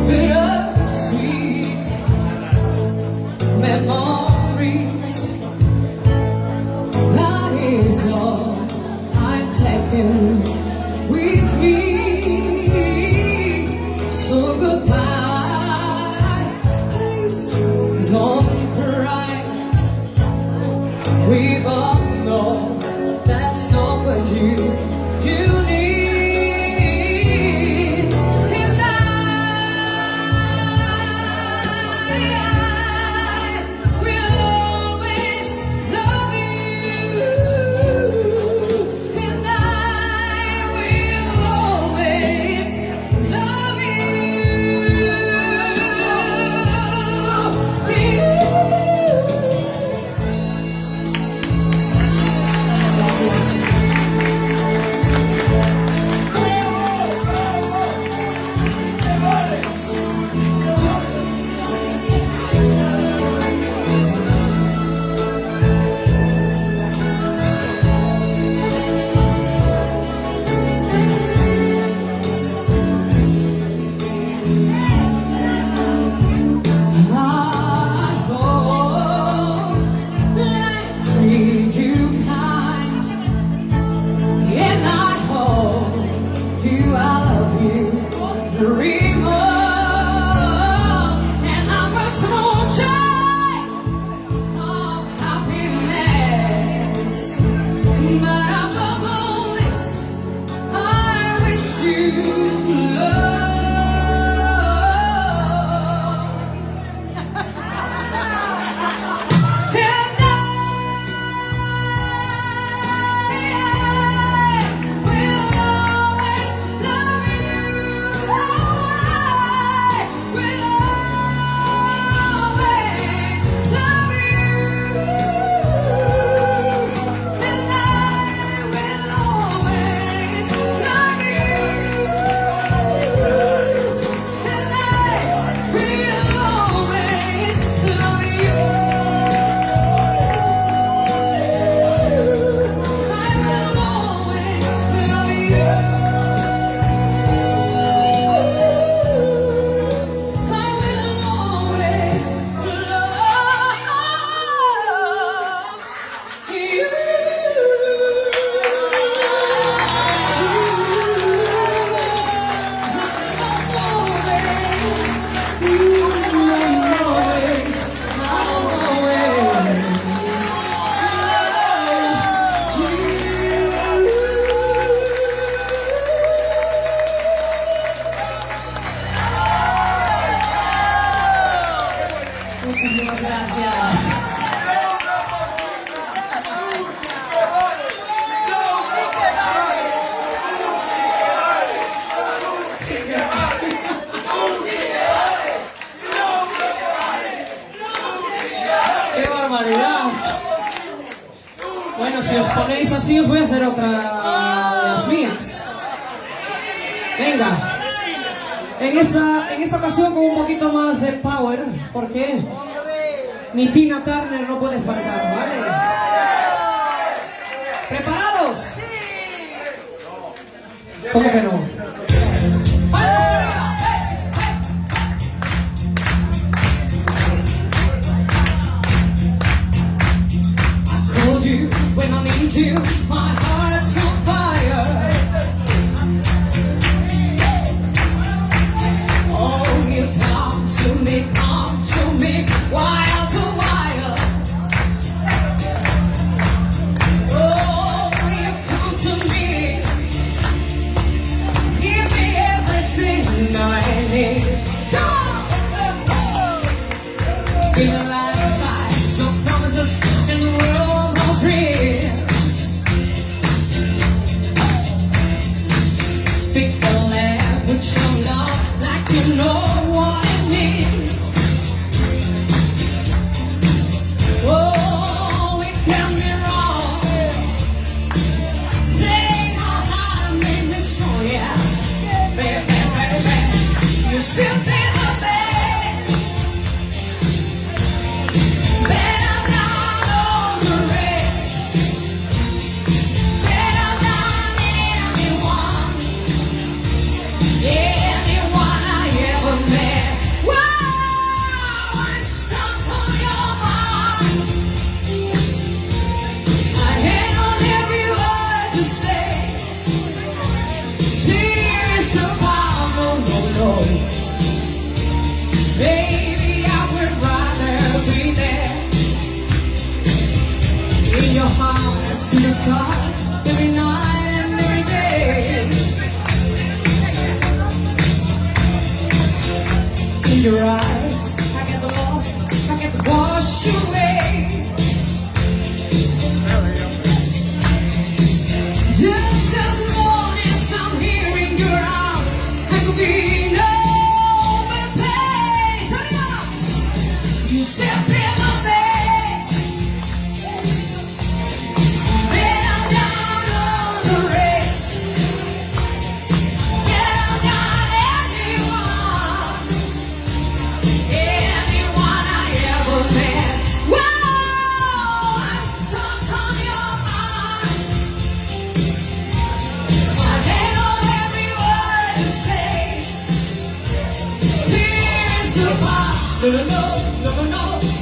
Bittersweet memories. That is all I'm taking with me. So goodbye, please don't cry. We all know that's not what you need. And I will always love you. And I will always love you. Muchísimas gracias. ¡Qué barbaridad! Bueno, si os ponéis así, os voy a hacer otra de las mías. Venga. En esta ocasión con un poquito más de power, porque mi Tina Turner no puede faltar, ¿vale? ¿Preparados? ¿Cómo que no? When I need you, my heart's on fire. Oh, you come to me, wild to wild. Oh, you come to me, give me everything I need. Come on! Give me life, some promises in the world of dreams. Speak the language of love like you know what it means. Oh, it can be wrong. Say how hard I made this for you. Baby, baby, you're simply the best. Better than all the rest. Better than anyone. heart every night and every day. In your eyes, I get lost, I get washed away. Just as long as I'm here in your arms, I could be no better place. Hurry up! You step in my face, then I'm down on the race. Yeah, I've got anyone I ever met. Whoa, I'm stuck on your mind. My head on every word you say. Tears apart, no, no, no, no, no, no.